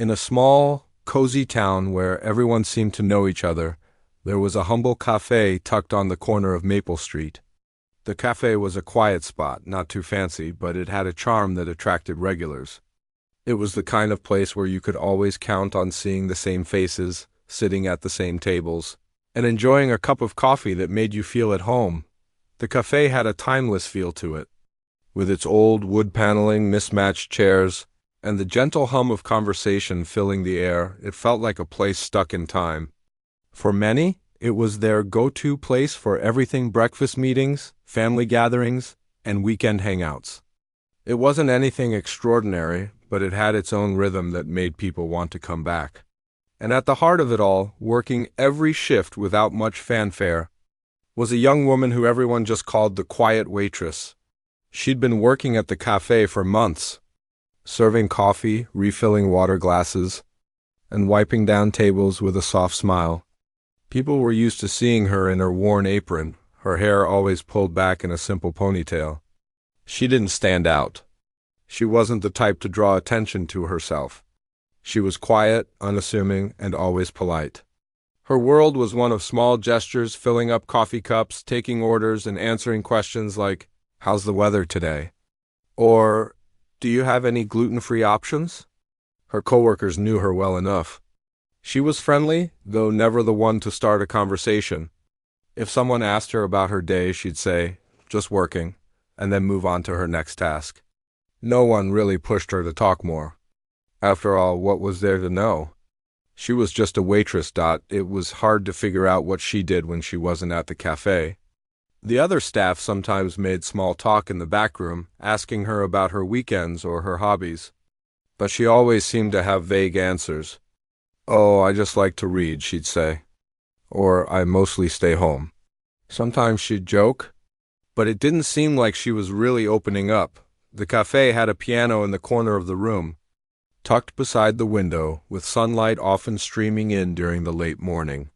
In a small, cozy town where everyone seemed to know each other, there was a humble cafe tucked on the corner of Maple Street. The cafe was a quiet spot, not too fancy, but it had a charm that attracted regulars. It was the kind of place where you could always count on seeing the same faces, sitting at the same tables, and enjoying a cup of coffee that made you feel at home. The cafe had a timeless feel to it, with its old wood paneling, mismatched chairs, and the gentle hum of conversation filling the air. It felt like a place stuck in time. For many, it was their go-to place for everything: breakfast meetings, family gatherings, and weekend hangouts. It wasn't anything extraordinary, but it had its own rhythm that made people want to come back. And at the heart of it all, working every shift without much fanfare, was a young woman who everyone just called the quiet waitress. She'd been working at the cafe for months, serving coffee, refilling water glasses, and wiping down tables with a soft smile. People were used to seeing her in her worn apron, her hair always pulled back in a simple ponytail. She didn't stand out. She wasn't the type to draw attention to herself. She was quiet, unassuming, and always polite. Her world was one of small gestures: filling up coffee cups, taking orders, and answering questions like, "How's the weather today?" Or, "Do you have any gluten-free options?" Her coworkers knew her well enough. She was friendly, though never the one to start a conversation. If someone asked her about her day, she'd say, "Just working," and then move on to her next task. No one really pushed her to talk more. After all, what was there to know? She was just a waitress. It was hard to figure out what she did when she wasn't at the cafe. The other staff sometimes made small talk in the back room, asking her about her weekends or her hobbies. But she always seemed to have vague answers. "Oh, I just like to read," she'd say. Or, "I mostly stay home." Sometimes she'd joke, but it didn't seem like she was really opening up. The cafe had a piano in the corner of the room, tucked beside the window, with sunlight often streaming in during the late morning.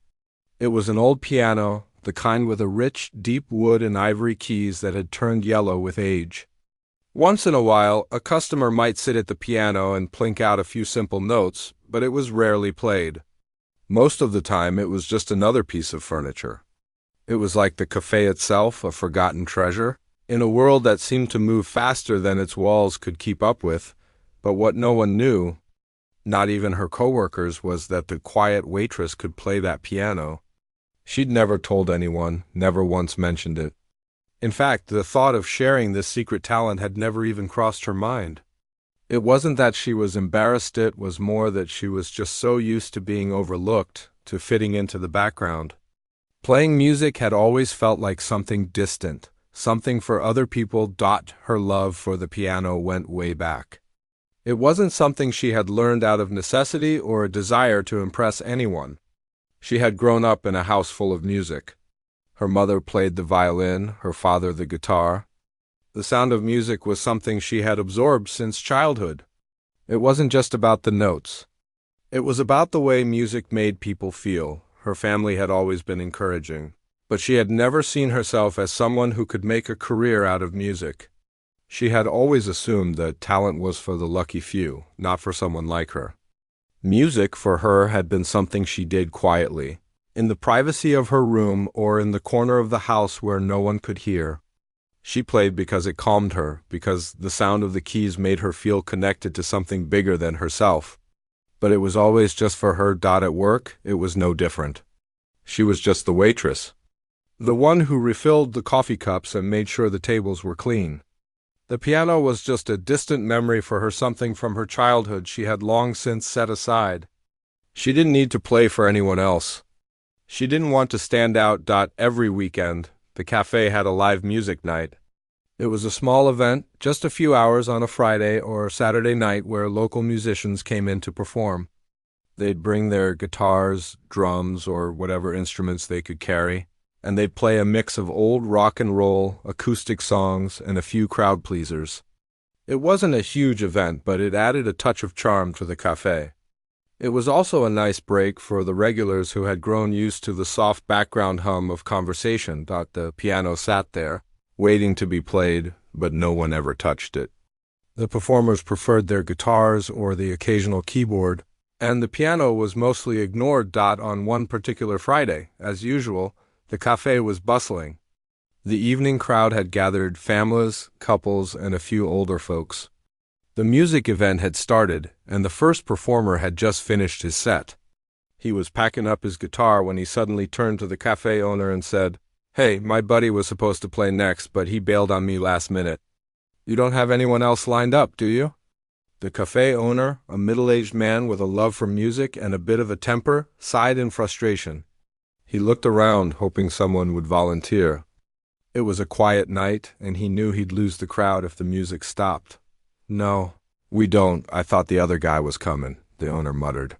It was an old piano, the kind with a rich, deep wood and ivory keys that had turned yellow with age. Once in a while, a customer might sit at the piano and plink out a few simple notes, but it was rarely played. Most of the time, it was just another piece of furniture. It was like the cafe itself, a forgotten treasure, in a world that seemed to move faster than its walls could keep up with. But what no one knew, not even her coworkers, was that the quiet waitress could play that piano. She'd never told anyone, never once mentioned it. In fact, the thought of sharing this secret talent had never even crossed her mind. It wasn't that she was embarrassed, it was more that she was just so used to being overlooked, to fitting into the background. Playing music had always felt like something distant, something for other people. Her love for the piano went way back. It wasn't something she had learned out of necessity or a desire to impress anyone. She had grown up in a house full of music. Her mother played the violin, her father the guitar. The sound of music was something she had absorbed since childhood. It wasn't just about the notes. It was about the way music made people feel. Her family had always been encouraging, but she had never seen herself as someone who could make a career out of music. She had always assumed that talent was for the lucky few, not for someone like her. Music, for her, had been something she did quietly, in the privacy of her room or in the corner of the house where no one could hear. She played because it calmed her, because the sound of the keys made her feel connected to something bigger than herself. But it was always just for her. At work, it was no different. She was just the waitress, the one who refilled the coffee cups and made sure the tables were clean. The piano was just a distant memory for her, something from her childhood she had long since set aside. She didn't need to play for anyone else. She didn't want to stand out. Every weekend, the cafe had a live music night. It was a small event, just a few hours on a Friday or Saturday night, where local musicians came in to perform. They'd bring their guitars, drums, or whatever instruments they could carry, and they'd play a mix of old rock and roll, acoustic songs, and a few crowd pleasers. It wasn't a huge event, but it added a touch of charm to the cafe. It was also a nice break for the regulars who had grown used to the soft background hum of conversation. The piano sat there, waiting to be played, but no one ever touched it. The performers preferred their guitars or the occasional keyboard, And the piano was mostly ignored. On one particular Friday, as usual, the cafe was bustling. The evening crowd had gathered families, couples, and a few older folks. The music event had started, and the first performer had just finished his set. He was packing up his guitar when he suddenly turned to the cafe owner and said, "Hey, my buddy was supposed to play next, but he bailed on me last minute. You don't have anyone else lined up, do you?" The cafe owner, a middle-aged man with a love for music and a bit of a temper, sighed in frustration. He looked around, hoping someone would volunteer. It was a quiet night, and he knew he'd lose the crowd if the music stopped. "No, we don't. I thought the other guy was coming," the owner muttered.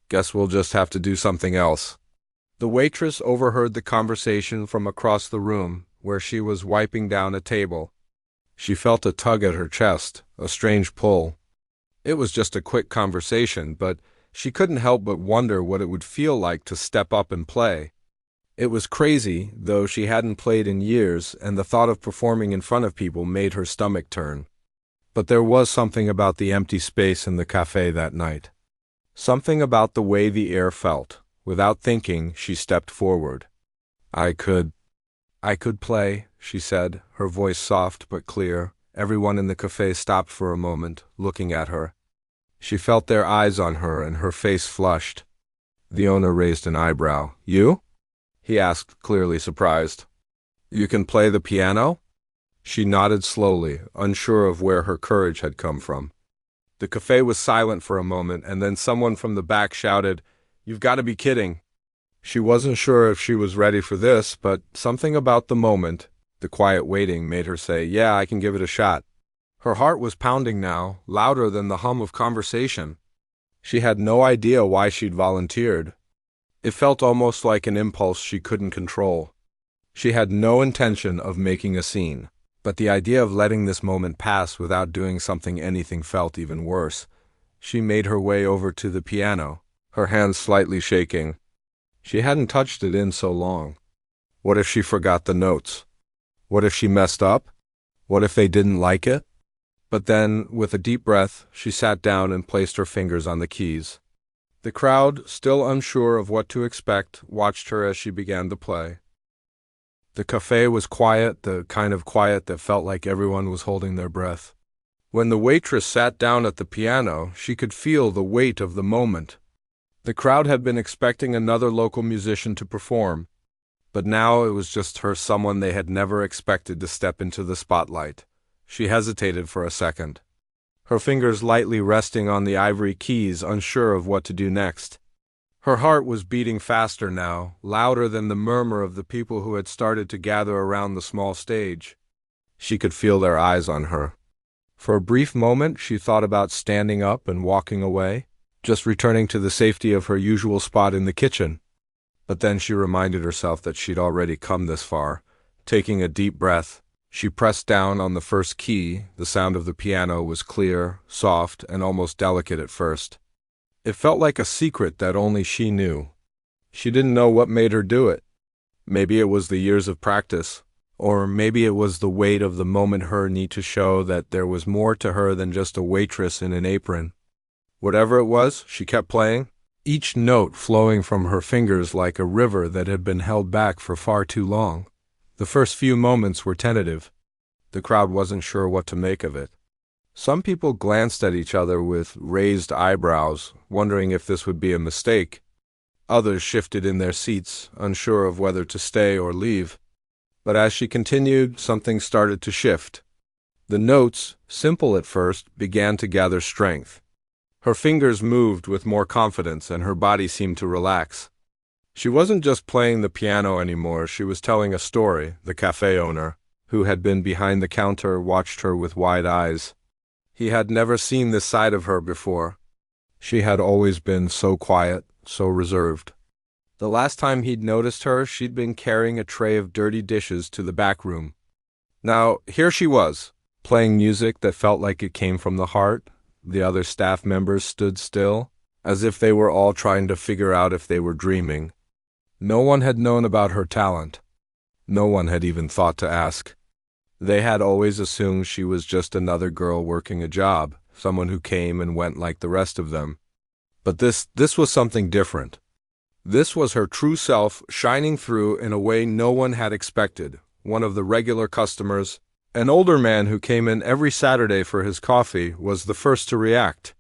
"Guess we'll just have to do something else." The waitress overheard the conversation from across the room, where she was wiping down a table. She felt a tug at her chest, a strange pull. It was just a quick conversation, but she couldn't help but wonder what it would feel like to step up and play. It was crazy, though she hadn't played in years, and the thought of performing in front of people made her stomach turn. But there was something about the empty space in the cafe that night. Something about the way the air felt. Without thinking, she stepped forward. I could play," she said, her voice soft but clear. Everyone in the cafe stopped for a moment, looking at her. She felt their eyes on her, and her face flushed. The owner raised an eyebrow. "You?" he asked, clearly surprised. "You can play the piano?" She nodded slowly, unsure of where her courage had come from. The cafe was silent for a moment, and then someone from the back shouted, "You've got to be kidding." She wasn't sure if she was ready for this, but something about the moment, the quiet waiting, made her say, "Yeah, I can give it a shot." Her heart was pounding now, louder than the hum of conversation. She had no idea why she'd volunteered. It felt almost like an impulse she couldn't control. She had no intention of making a scene, but the idea of letting this moment pass without doing something anything felt even worse. She made her way over to the piano, her hands slightly shaking. She hadn't touched it in so long. What if she forgot the notes? What if she messed up? What if they didn't like it? But then, with a deep breath, she sat down and placed her fingers on the keys. The crowd, still unsure of what to expect, watched her as she began to play. The cafe was quiet, the kind of quiet that felt like everyone was holding their breath. When the waitress sat down at the piano, she could feel the weight of the moment. The crowd had been expecting another local musician to perform, but now it was just her, someone they had never expected to step into the spotlight. She hesitated for a second, her fingers lightly resting on the ivory keys, unsure of what to do next. Her heart was beating faster now, louder than the murmur of the people who had started to gather around the small stage. She could feel their eyes on her. For a brief moment, she thought about standing up and walking away, just returning to the safety of her usual spot in the kitchen. But then she reminded herself that she'd already come this far. Taking a deep breath, she pressed down on the first key. The sound of the piano was clear, soft, and almost delicate at first. It felt like a secret that only she knew. She didn't know what made her do it. Maybe it was the years of practice, or maybe it was the weight of the moment, her need to show that there was more to her than just a waitress in an apron. Whatever it was, she kept playing, each note flowing from her fingers like a river that had been held back for far too long. The first few moments were tentative. The crowd wasn't sure what to make of it. Some people glanced at each other with raised eyebrows, wondering if this would be a mistake. Others shifted in their seats, unsure of whether to stay or leave. But as she continued, something started to shift. The notes, simple at first, began to gather strength. Her fingers moved with more confidence, and her body seemed to relax. She wasn't just playing the piano anymore, she was telling a story. The cafe owner, who had been behind the counter, watched her with wide eyes. He had never seen this side of her before. She had always been so quiet, so reserved. The last time he'd noticed her, she'd been carrying a tray of dirty dishes to the back room. Now, here she was, playing music that felt like it came from the heart. The other staff members stood still, as if they were all trying to figure out if they were dreaming. No one had known about her talent. No one had even thought to ask. They had always assumed she was just another girl working a job, someone who came and went like the rest of them. But this was something different. This was her true self shining through in a way no one had expected. One of the regular customers, an older man who came in every Saturday for his coffee, was the first to react.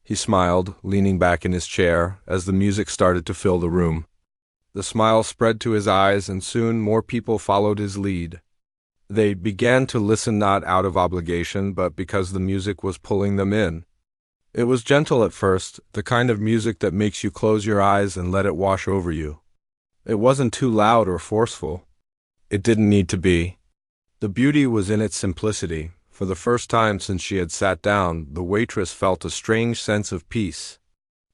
He smiled, leaning back in his chair, as the music started to fill the room. The smile spread to his eyes, and soon more people followed his lead. They began to listen not out of obligation, but because the music was pulling them in. It was gentle at first, the kind of music that makes you close your eyes and let it wash over you. It wasn't too loud or forceful. It didn't need to be. The beauty was in its simplicity. For the first time since she had sat down, the waitress felt a strange sense of peace.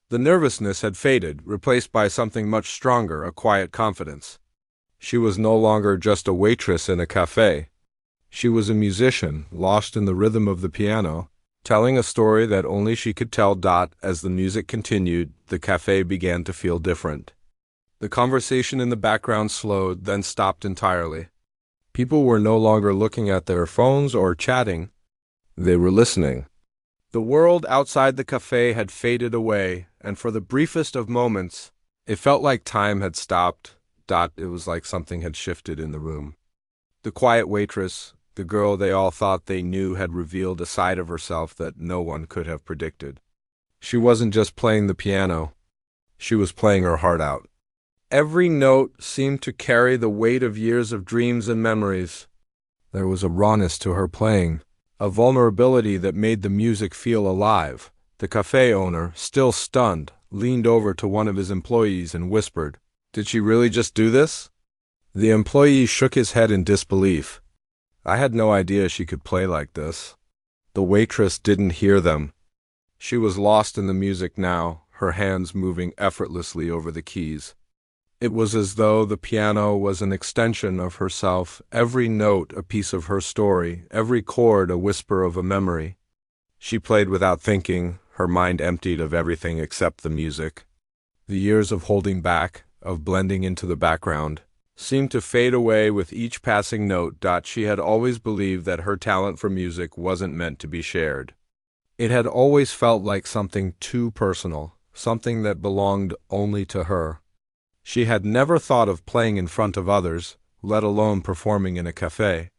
The nervousness had faded, replaced by something much stronger, a quiet confidence. She was no longer just a waitress in a cafe. She was a musician, lost in the rhythm of the piano, telling a story that only she could tell. As the music continued, the cafe began to feel different. The conversation in the background slowed, then stopped entirely. People were no longer looking at their phones or chatting. They were listening. The world outside the cafe had faded away, and for the briefest of moments, it felt like time had stopped. It was like something had shifted in the room. The quiet waitress, the girl they all thought they knew, had revealed a side of herself that no one could have predicted. She wasn't just playing the piano. She was playing her heart out. Every note seemed to carry the weight of years of dreams and memories. There was a rawness to her playing, a vulnerability that made the music feel alive. The cafe owner, still stunned, leaned over to one of his employees and whispered, "Did she really just do this?" The employee shook his head in disbelief. "I had no idea she could play like this." The waitress didn't hear them. She was lost in the music now, her hands moving effortlessly over the keys. It was as though the piano was an extension of herself, every note a piece of her story, every chord a whisper of a memory. She played without thinking, her mind emptied of everything except the music. The years of holding back, of blending into the background, seemed to fade away with each passing note. She had always believed that her talent for music wasn't meant to be shared. It had always felt like something too personal, something that belonged only to her. She had never thought of playing in front of others, let alone performing in a cafe.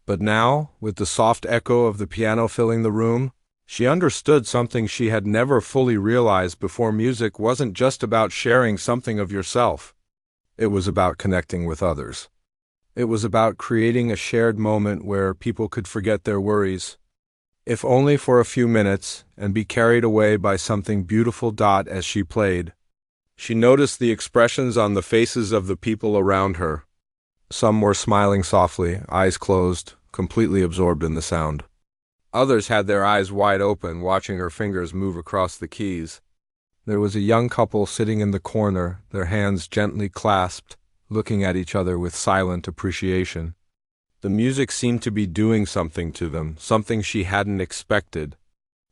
But now, with the soft echo of the piano filling the room, she understood something she had never fully realized before. Music wasn't just about sharing something of yourself. It was about connecting with others. It was about creating a shared moment where people could forget their worries, if only for a few minutes, and be carried away by something beautiful. As she played, she noticed the expressions on the faces of the people around her. Some were smiling softly, eyes closed, completely absorbed in the sound. Others had their eyes wide open, watching her fingers move across the keys. There was a young couple sitting in the corner, their hands gently clasped, looking at each other with silent appreciation. The music seemed to be doing something to them, something she hadn't expected.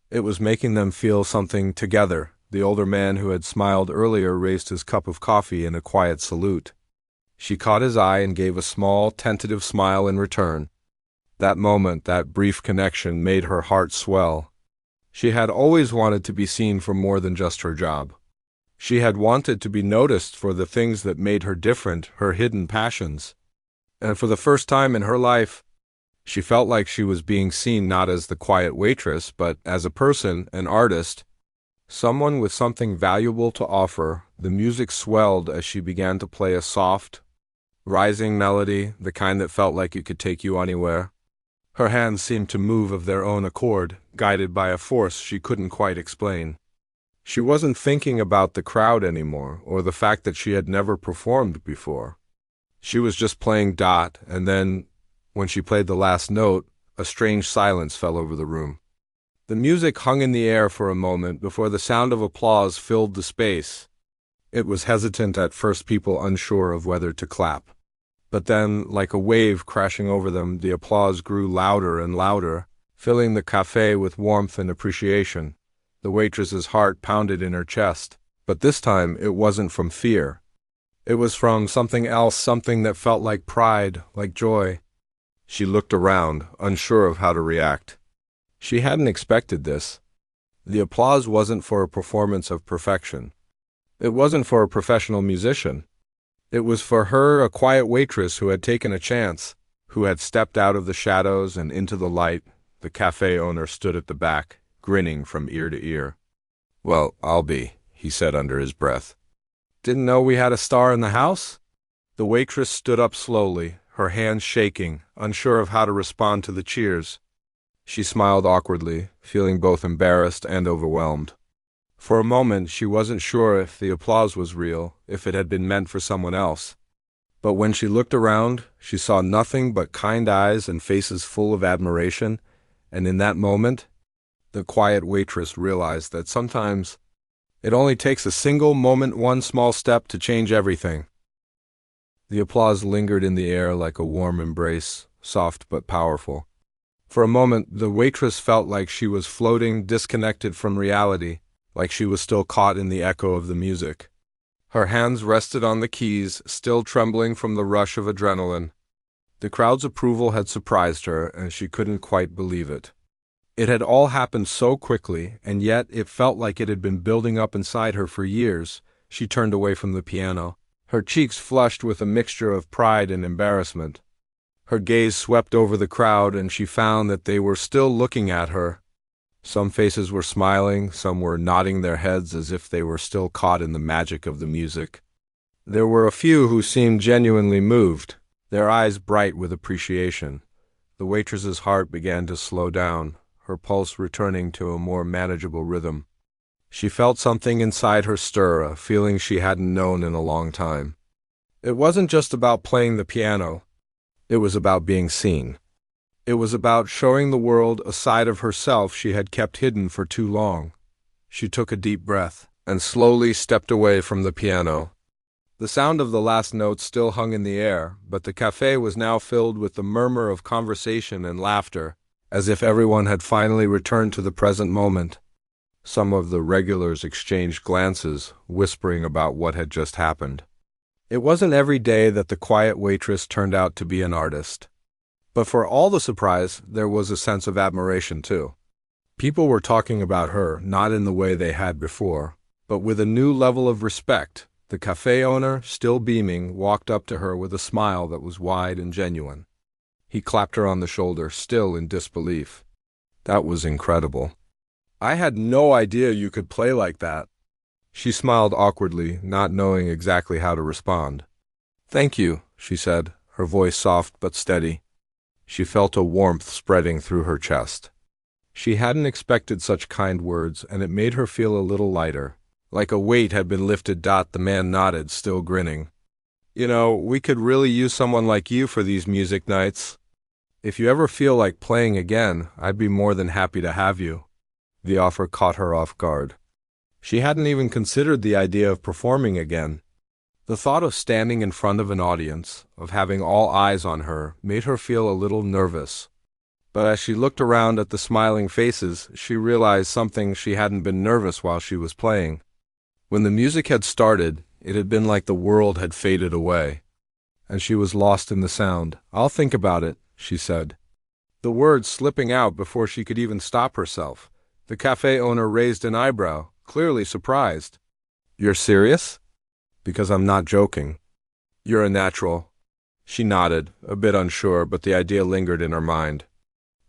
It was making them feel something together. The older man who had smiled earlier raised his cup of coffee in a quiet salute. She caught his eye and gave a small, tentative smile in return. That moment, that brief connection, made her heart swell. She had always wanted to be seen for more than just her job. She had wanted to be noticed for the things that made her different, her hidden passions. And for the first time in her life, she felt like she was being seen not as the quiet waitress, but as a person, an artist, someone with something valuable to offer. The music swelled as she began to play a soft, rising melody, the kind that felt like it could take you anywhere. Her hands seemed to move of their own accord, guided by a force she couldn't quite explain. She wasn't thinking about the crowd anymore, or the fact that she had never performed before. She was just playing. And then, when she played the last note, a strange silence fell over the room. The music hung in the air for a moment before the sound of applause filled the space. It was hesitant at first, people unsure of whether to clap. But then, like a wave crashing over them, the applause grew louder and louder, filling the cafe with warmth and appreciation. The waitress's heart pounded in her chest, but this time it wasn't from fear. It was from something else, something that felt like pride, like joy. She looked around, unsure of how to react. She hadn't expected this. The applause wasn't for a performance of perfection. It wasn't for a professional musician. It was for her, a quiet waitress who had taken a chance, who had stepped out of the shadows and into the light. The cafe owner stood at the back, grinning from ear to ear. "Well, I'll be," he said under his breath. "Didn't know we had a star in the house?" The waitress stood up slowly, her hands shaking, unsure of how to respond to the cheers. She smiled awkwardly, feeling both embarrassed and overwhelmed. For a moment, she wasn't sure if the applause was real, if it had been meant for someone else. But when she looked around, she saw nothing but kind eyes and faces full of admiration, and in that moment, the quiet waitress realized that sometimes it only takes a single moment, one small step to change everything. The applause lingered in the air like a warm embrace, soft but powerful. For a moment, the waitress felt like she was floating, disconnected from reality, like she was still caught in the echo of the music. Her hands rested on the keys, still trembling from the rush of adrenaline. The crowd's approval had surprised her, and she couldn't quite believe it. It had all happened so quickly, and yet it felt like it had been building up inside her for years. She turned away from the piano, her cheeks flushed with a mixture of pride and embarrassment. Her gaze swept over the crowd, and she found that they were still looking at her. Some faces were smiling, some were nodding their heads as if they were still caught in the magic of the music. There were a few who seemed genuinely moved, their eyes bright with appreciation. The waitress's heart began to slow down, her pulse returning to a more manageable rhythm. She felt something inside her stir, a feeling she hadn't known in a long time. It wasn't just about playing the piano. It was about being seen. It was about showing the world a side of herself she had kept hidden for too long. She took a deep breath and slowly stepped away from the piano. The sound of the last note still hung in the air, but the cafe was now filled with the murmur of conversation and laughter, as if everyone had finally returned to the present moment. Some of the regulars exchanged glances, whispering about what had just happened. It wasn't every day that the quiet waitress turned out to be an artist. But for all the surprise, there was a sense of admiration too. People were talking about her, not in the way they had before, but with a new level of respect. The cafe owner, still beaming, walked up to her with a smile that was wide and genuine. He clapped her on the shoulder, still in disbelief. "That was incredible. I had no idea you could play like that." She smiled awkwardly, not knowing exactly how to respond. "Thank you," she said, her voice soft but steady. She felt a warmth spreading through her chest. She hadn't expected such kind words, and it made her feel a little lighter. Like a weight had been lifted. The man nodded, still grinning. "You know, we could really use someone like you for these music nights. If you ever feel like playing again, I'd be more than happy to have you." The offer caught her off guard. She hadn't even considered the idea of performing again. The thought of standing in front of an audience, of having all eyes on her, made her feel a little nervous. But as she looked around at the smiling faces, she realized something: she hadn't been nervous while she was playing. When the music had started, it had been like the world had faded away, and she was lost in the sound. "I'll think about it," she said, the words slipping out before she could even stop herself. The cafe owner raised an eyebrow, clearly surprised. "You're serious?" "Because I'm not joking." "You're a natural." She nodded, a bit unsure, but the idea lingered in her mind.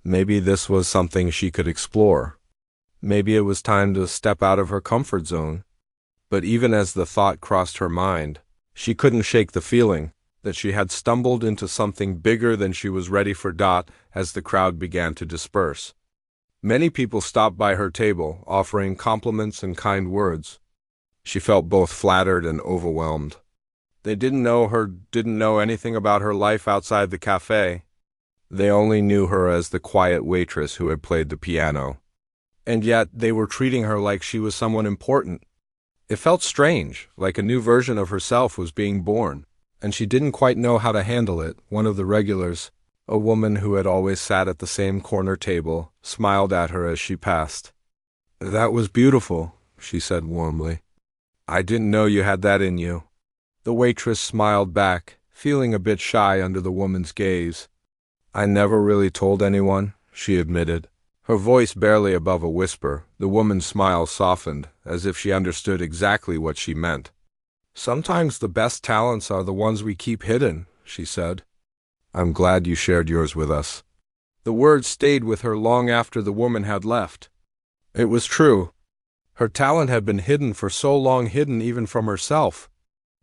Maybe this was something she could explore. Maybe it was time to step out of her comfort zone. But even as the thought crossed her mind, she couldn't shake the feeling that she had stumbled into something bigger than she was ready for. As the crowd began to disperse, many people stopped by her table, offering compliments and kind words. She felt both flattered and overwhelmed. They didn't know her, didn't know anything about her life outside the cafe. They only knew her as the quiet waitress who had played the piano. And yet they were treating her like she was someone important. It felt strange, like a new version of herself was being born, and she didn't quite know how to handle it. One of the regulars, a woman who had always sat at the same corner table, smiled at her as she passed. "That was beautiful," she said warmly. "I didn't know you had that in you." The waitress smiled back, feeling a bit shy under the woman's gaze. "I never really told anyone," she admitted. Her voice barely above a whisper, the woman's smile softened, as if she understood exactly what she meant. "Sometimes the best talents are the ones we keep hidden," she said. "I'm glad you shared yours with us." The words stayed with her long after the woman had left. It was true. Her talent had been hidden for so long, hidden even from herself.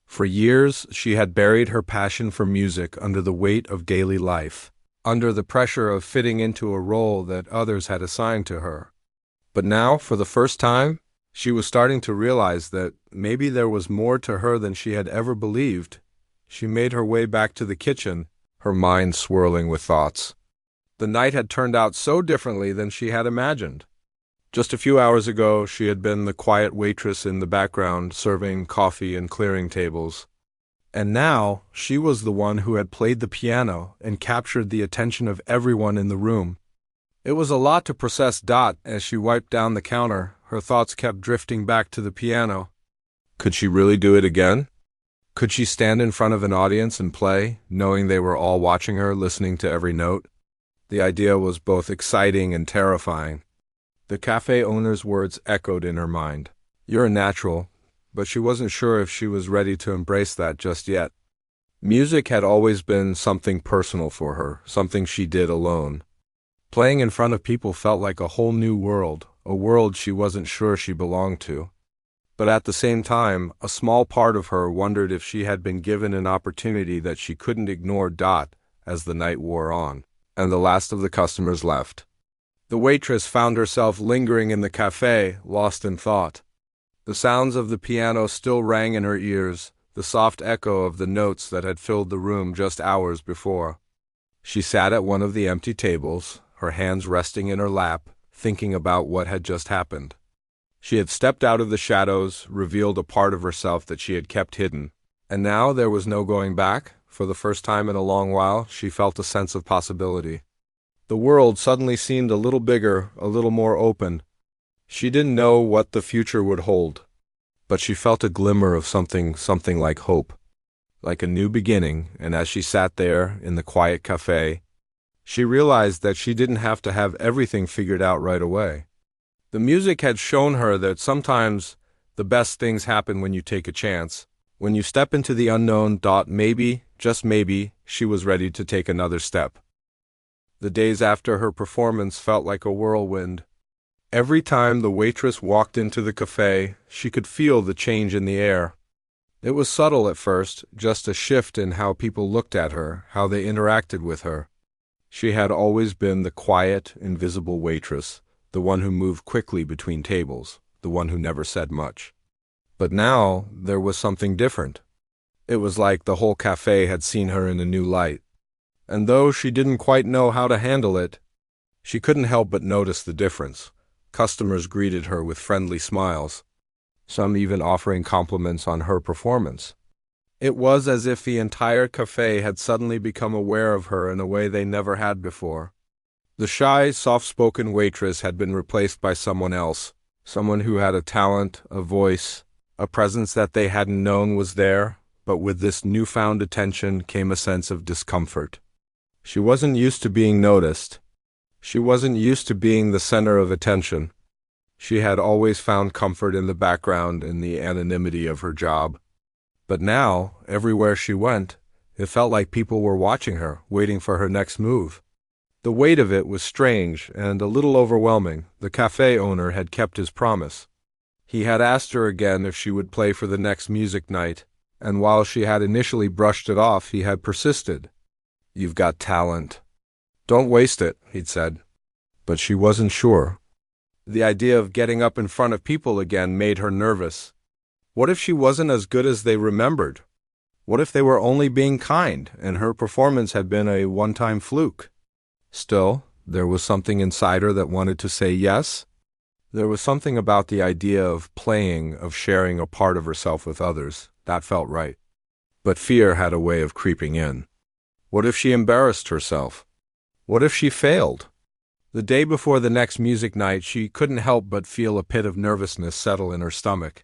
For years, she had buried her passion for music under the weight of daily life, under the pressure of fitting into a role that others had assigned to her. But now, for the first time, she was starting to realize that maybe there was more to her than she had ever believed. She made her way back to the kitchen, her mind swirling with thoughts. The night had turned out so differently than she had imagined. Just a few hours ago, she had been the quiet waitress in the background, serving coffee and clearing tables. And now, she was the one who had played the piano and captured the attention of everyone in the room. It was a lot to process. As she wiped down the counter, her thoughts kept drifting back to the piano. Could she really do it again? Could she stand in front of an audience and play, knowing they were all watching her, listening to every note? The idea was both exciting and terrifying. The cafe owner's words echoed in her mind. "You're a natural," but she wasn't sure if she was ready to embrace that just yet. Music had always been something personal for her, something she did alone. Playing in front of people felt like a whole new world, a world she wasn't sure she belonged to. But at the same time, a small part of her wondered if she had been given an opportunity that she couldn't ignore. As the night wore on, and the last of the customers left, the waitress found herself lingering in the cafe, lost in thought. The sounds of the piano still rang in her ears, the soft echo of the notes that had filled the room just hours before. She sat at one of the empty tables, her hands resting in her lap, thinking about what had just happened. She had stepped out of the shadows, revealed a part of herself that she had kept hidden. And now there was no going back. For the first time in a long while, she felt a sense of possibility. The world suddenly seemed a little bigger, a little more open. She didn't know what the future would hold, but she felt a glimmer of something like hope, like a new beginning, and as she sat there in the quiet cafe, she realized that she didn't have to have everything figured out right away. The music had shown her that sometimes the best things happen when you take a chance, when you step into the unknown. Maybe, just maybe, she was ready to take another step. The days after her performance felt like a whirlwind. Every time the waitress walked into the cafe, she could feel the change in the air. It was subtle at first, just a shift in how people looked at her, how they interacted with her. She had always been the quiet, invisible waitress, the one who moved quickly between tables, the one who never said much. But now, there was something different. It was like the whole cafe had seen her in a new light. And though she didn't quite know how to handle it, she couldn't help but notice the difference. Customers greeted her with friendly smiles, some even offering compliments on her performance. It was as if the entire cafe had suddenly become aware of her in a way they never had before. The shy, soft-spoken waitress had been replaced by someone else, someone who had a talent, a voice, a presence that they hadn't known was there, but with this newfound attention came a sense of discomfort. She wasn't used to being noticed. She wasn't used to being the center of attention. She had always found comfort in the background, in the anonymity of her job. But now, everywhere she went, it felt like people were watching her, waiting for her next move. The weight of it was strange and a little overwhelming. The cafe owner had kept his promise. He had asked her again if she would play for the next music night, and while she had initially brushed it off, he had persisted. "You've got talent. Don't waste it," he'd said. But she wasn't sure. The idea of getting up in front of people again made her nervous. What if she wasn't as good as they remembered? What if they were only being kind, and her performance had been a one-time fluke? Still, there was something inside her that wanted to say yes. There was something about the idea of playing, of sharing a part of herself with others, that felt right. But fear had a way of creeping in. What if she embarrassed herself? What if she failed? The day before the next music night, she couldn't help but feel a pit of nervousness settle in her stomach.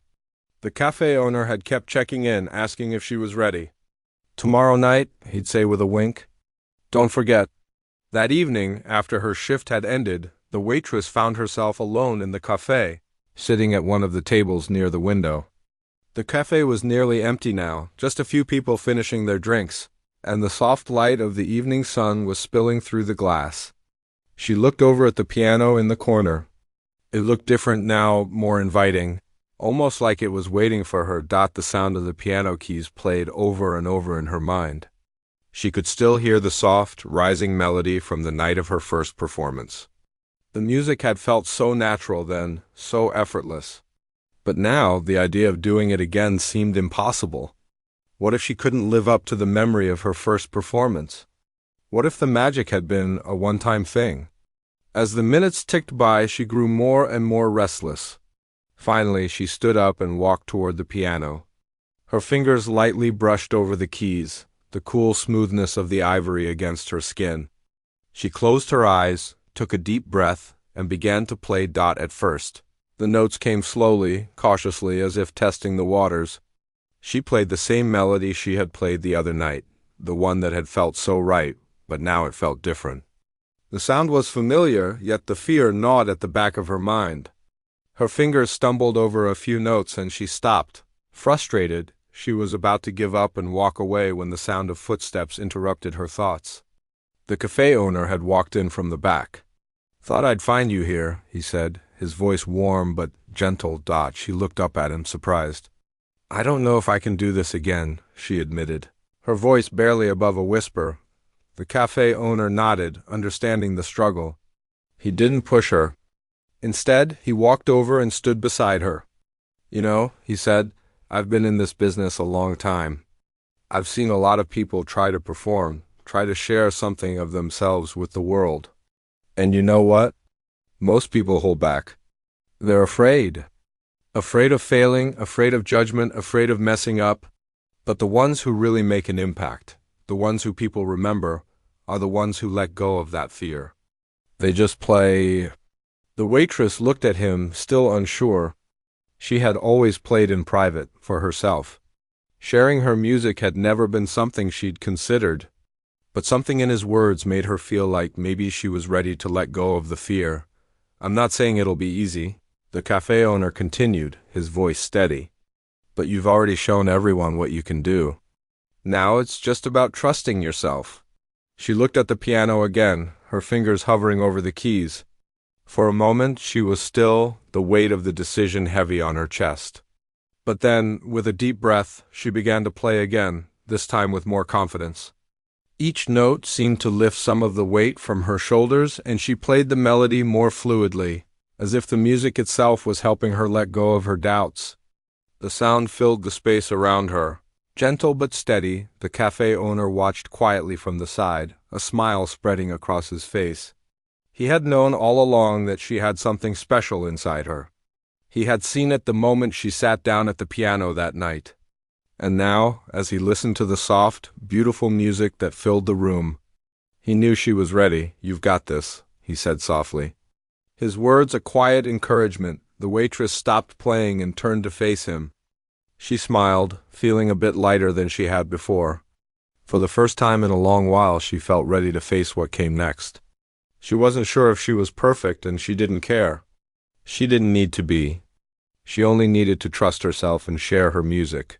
The cafe owner had kept checking in, asking if she was ready. "Tomorrow night," he'd say with a wink. "Don't forget." That evening, after her shift had ended, The waitress found herself alone in the cafe, sitting at one of the tables near the window. The cafe was nearly empty now, just a few people finishing their drinks, and the soft light of the evening sun was spilling through the glass. She looked over at the piano in the corner. It looked different now, more inviting, almost like it was waiting for her. The sound of the piano keys played over and over in her mind. She could still hear the soft, rising melody from the night of her first performance. The music had felt so natural then, so effortless. But now, the idea of doing it again seemed impossible. What if she couldn't live up to the memory of her first performance? What if the magic had been a one-time thing? As the minutes ticked by, she grew more and more restless. Finally, she stood up and walked toward the piano. Her fingers lightly brushed over the keys, the cool smoothness of the ivory against her skin. She closed her eyes, took a deep breath, and began to play. At first, the notes came slowly, cautiously, as if testing the waters. She played the same melody she had played the other night, the one that had felt so right, but now it felt different. The sound was familiar, yet the fear gnawed at the back of her mind. Her fingers stumbled over a few notes and she stopped. Frustrated, she was about to give up and walk away when the sound of footsteps interrupted her thoughts. The cafe owner had walked in from the back. "Thought I'd find you here," he said, his voice warm but gentle. She looked up at him, surprised. "I don't know if I can do this again," she admitted, her voice barely above a whisper. The cafe owner nodded, understanding the struggle. He didn't push her. Instead, he walked over and stood beside her. "You know," he said, "I've been in this business a long time. I've seen a lot of people try to perform, try to share something of themselves with the world. And you know what? Most people hold back. They're afraid. Afraid of failing, afraid of judgment, afraid of messing up. But the ones who really make an impact, the ones who people remember, are the ones who let go of that fear. They just play." The waitress looked at him, still unsure. She had always played in private, for herself. Sharing her music had never been something she'd considered. But something in his words made her feel like maybe she was ready to let go of the fear. "I'm not saying it'll be easy," the cafe owner continued, his voice steady. "But you've already shown everyone what you can do. Now it's just about trusting yourself." She looked at the piano again, her fingers hovering over the keys. For a moment she was still, the weight of the decision heavy on her chest. But then, with a deep breath, she began to play again, this time with more confidence. Each note seemed to lift some of the weight from her shoulders, and she played the melody more fluidly, as if the music itself was helping her let go of her doubts. The sound filled the space around her. Gentle but steady, the cafe owner watched quietly from the side, a smile spreading across his face. He had known all along that she had something special inside her. He had seen it the moment she sat down at the piano that night. And now, as he listened to the soft, beautiful music that filled the room, he knew she was ready. "You've got this," he said softly. His words a quiet encouragement. The waitress stopped playing and turned to face him. She smiled, feeling a bit lighter than she had before. For the first time in a long while, she felt ready to face what came next. She wasn't sure if she was perfect, and she didn't care. She didn't need to be. She only needed to trust herself and share her music.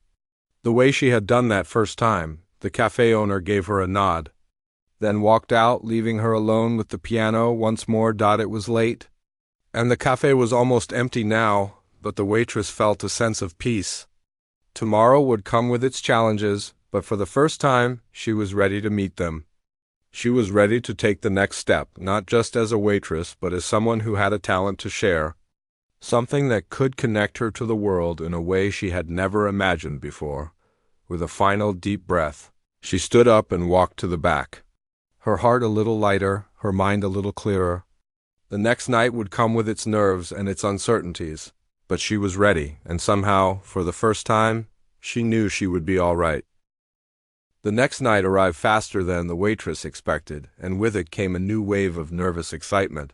The way she had done that first time, the cafe owner gave her a nod, then walked out, leaving her alone with the piano once more. It was late, and the cafe was almost empty now, but the waitress felt a sense of peace. Tomorrow would come with its challenges, but for the first time, she was ready to meet them. She was ready to take the next step, not just as a waitress, but as someone who had a talent to share, something that could connect her to the world in a way she had never imagined before. With a final deep breath, she stood up and walked to the back. Her heart a little lighter, her mind a little clearer. The next night would come with its nerves and its uncertainties, but she was ready, and somehow, for the first time, she knew she would be all right. The next night arrived faster than the waitress expected, and with it came a new wave of nervous excitement.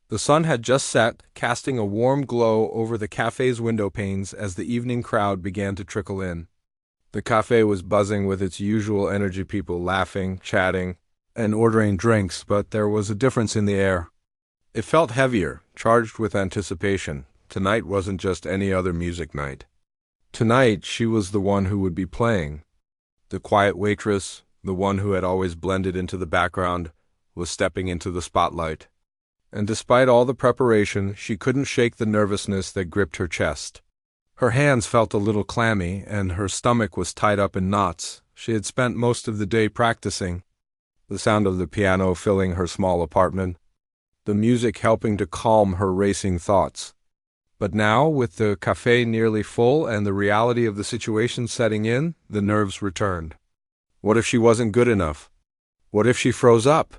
The sun had just set, casting a warm glow over the cafe's window panes as the evening crowd began to trickle in. The cafe was buzzing with its usual energy, people laughing, chatting, and ordering drinks, but there was a difference in the air. It felt heavier, charged with anticipation. Tonight wasn't just any other music night. Tonight, she was the one who would be playing. The quiet waitress, the one who had always blended into the background, was stepping into the spotlight. And despite all the preparation, she couldn't shake the nervousness that gripped her chest. Her hands felt a little clammy, and her stomach was tied up in knots. She had spent most of the day practicing, the sound of the piano filling her small apartment, the music helping to calm her racing thoughts. But now, with the cafe nearly full and the reality of the situation setting in, the nerves returned. What if she wasn't good enough? What if she froze up?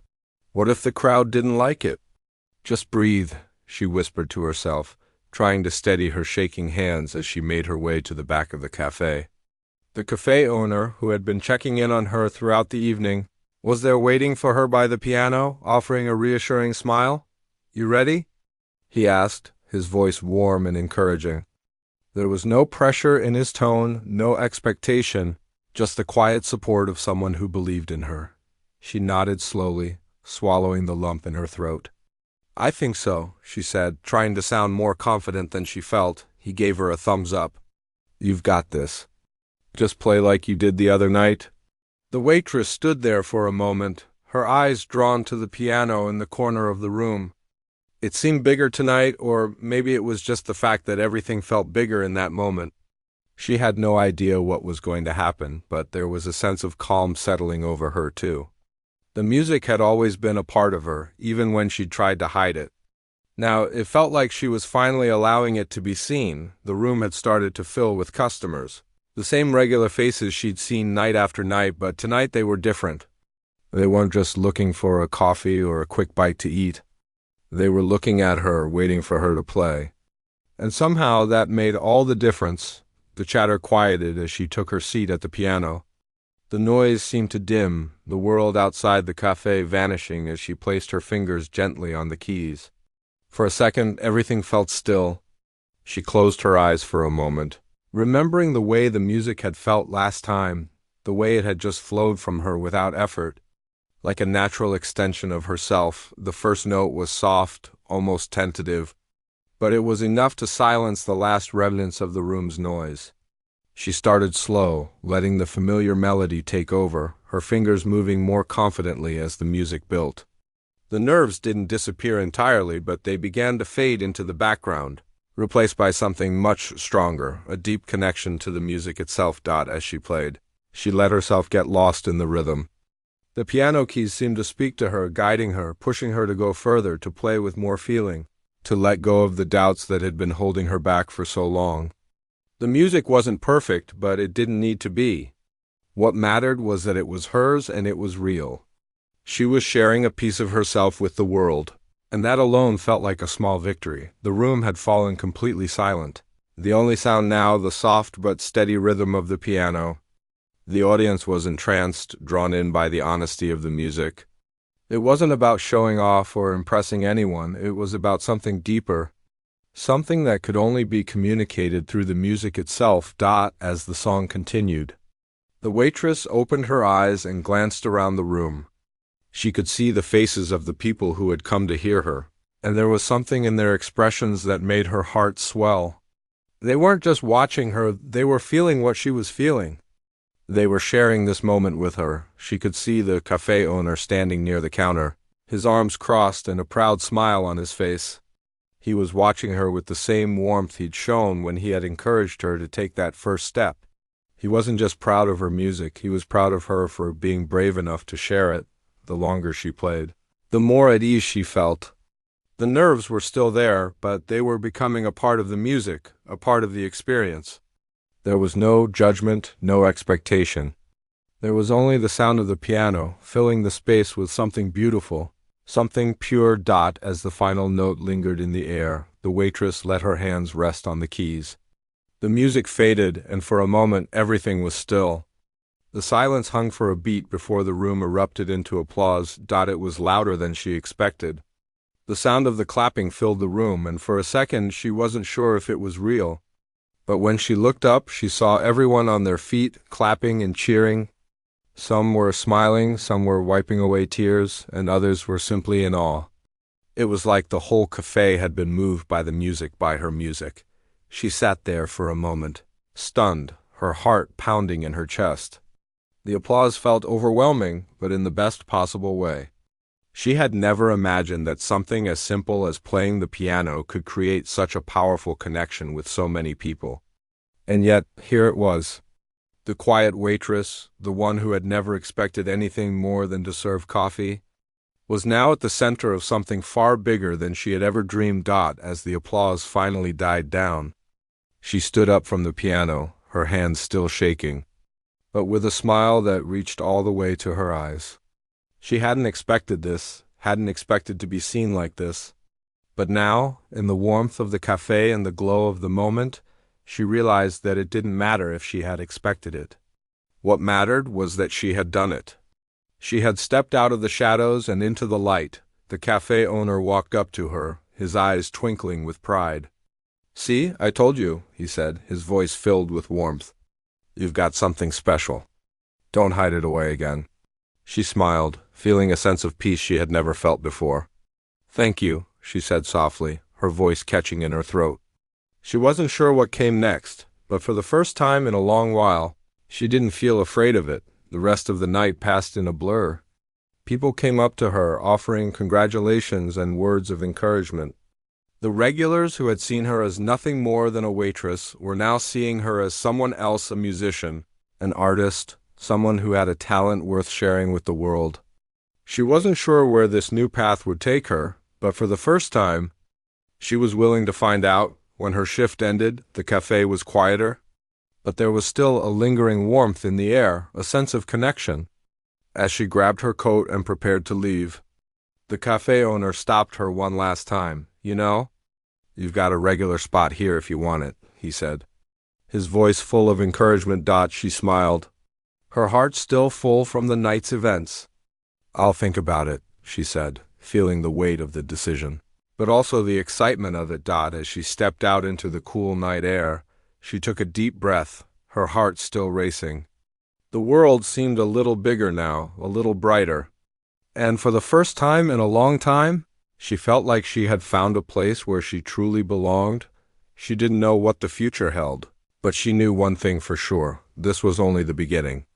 What if the crowd didn't like it? "Just breathe," she whispered to herself, trying to steady her shaking hands as she made her way to the back of the cafe. The cafe owner, who had been checking in on her throughout the evening, was there waiting for her by the piano, offering a reassuring smile. "You ready?" he asked, his voice warm and encouraging. There was no pressure in his tone, no expectation, just the quiet support of someone who believed in her. She nodded slowly, swallowing the lump in her throat. "I think so," she said, trying to sound more confident than she felt. He gave her a thumbs up. "You've got this. Just play like you did the other night." The waitress stood there for a moment, her eyes drawn to the piano in the corner of the room. It seemed bigger tonight, or maybe it was just the fact that everything felt bigger in that moment. She had no idea what was going to happen, but there was a sense of calm settling over her, too. The music had always been a part of her, even when she'd tried to hide it. Now, it felt like she was finally allowing it to be seen. The room had started to fill with customers. The same regular faces she'd seen night after night, but tonight they were different. They weren't just looking for a coffee or a quick bite to eat. They were looking at her, waiting for her to play. And somehow that made all the difference. The chatter quieted as she took her seat at the piano. The noise seemed to dim, the world outside the cafe vanishing as she placed her fingers gently on the keys. For a second, everything felt still. She closed her eyes for a moment, remembering the way the music had felt last time, the way it had just flowed from her without effort. Like a natural extension of herself, the first note was soft, almost tentative, but it was enough to silence the last remnants of the room's noise. She started slow, letting the familiar melody take over, her fingers moving more confidently as the music built. The nerves didn't disappear entirely, but they began to fade into the background, replaced by something much stronger, a deep connection to the music itself. As she played, she let herself get lost in the rhythm. The piano keys seemed to speak to her, guiding her, pushing her to go further, to play with more feeling, to let go of the doubts that had been holding her back for so long. The music wasn't perfect, but it didn't need to be. What mattered was that it was hers and it was real. She was sharing a piece of herself with the world, and that alone felt like a small victory. The room had fallen completely silent. The only sound now, the soft but steady rhythm of the piano. The audience was entranced, drawn in by the honesty of the music. It wasn't about showing off or impressing anyone. It was about something deeper, something that could only be communicated through the music itself. As the song continued, the waitress opened her eyes and glanced around the room. She could see the faces of the people who had come to hear her, and there was something in their expressions that made her heart swell. They weren't just watching her, they were feeling what she was feeling. They were sharing this moment with her. She could see the cafe owner standing near the counter, his arms crossed and a proud smile on his face. He was watching her with the same warmth he'd shown when he had encouraged her to take that first step. He wasn't just proud of her music, he was proud of her for being brave enough to share it. The longer she played, the more at ease she felt. The nerves were still there, but they were becoming a part of the music, a part of the experience. There was no judgment, no expectation. There was only the sound of the piano, filling the space with something beautiful, something pure. As the final note lingered in the air, the waitress let her hands rest on the keys. The music faded, and for a moment everything was still. The silence hung for a beat before the room erupted into applause. It was louder than she expected. The sound of the clapping filled the room, and for a second she wasn't sure if it was real. But when she looked up, she saw everyone on their feet, clapping and cheering. Some were smiling, some were wiping away tears, and others were simply in awe. It was like the whole cafe had been moved by the music, by her music. She sat there for a moment, stunned, her heart pounding in her chest. The applause felt overwhelming, but in the best possible way. She had never imagined that something as simple as playing the piano could create such a powerful connection with so many people. And yet, here it was. The quiet waitress, the one who had never expected anything more than to serve coffee, was now at the center of something far bigger than she had ever dreamed. As the applause finally died down, she stood up from the piano, her hands still shaking, but with a smile that reached all the way to her eyes. She hadn't expected this, hadn't expected to be seen like this. But now, in the warmth of the cafe and the glow of the moment, she realized that it didn't matter if she had expected it. What mattered was that she had done it. She had stepped out of the shadows and into the light. The cafe owner walked up to her, his eyes twinkling with pride. "See, I told you," he said, his voice filled with warmth. "You've got something special. Don't hide it away again." She smiled, feeling a sense of peace she had never felt before. "Thank you," she said softly, her voice catching in her throat. She wasn't sure what came next, but for the first time in a long while, she didn't feel afraid of it. The rest of the night passed in a blur. People came up to her, offering congratulations and words of encouragement. The regulars who had seen her as nothing more than a waitress were now seeing her as someone else, a musician, an artist, someone who had a talent worth sharing with the world. She wasn't sure where this new path would take her, but for the first time, she was willing to find out. When her shift ended, the cafe was quieter, but there was still a lingering warmth in the air, a sense of connection. As she grabbed her coat and prepared to leave, the cafe owner stopped her one last time. "You know, you've got a regular spot here if you want it," he said, his voice full of encouragement. She smiled, her heart still full from the night's events. "I'll think about it," she said, feeling the weight of the decision, but also the excitement of it. As she stepped out into the cool night air, she took a deep breath, her heart still racing. The world seemed a little bigger now, a little brighter. And for the first time in a long time, she felt like she had found a place where she truly belonged. She didn't know what the future held, but she knew one thing for sure: this was only the beginning.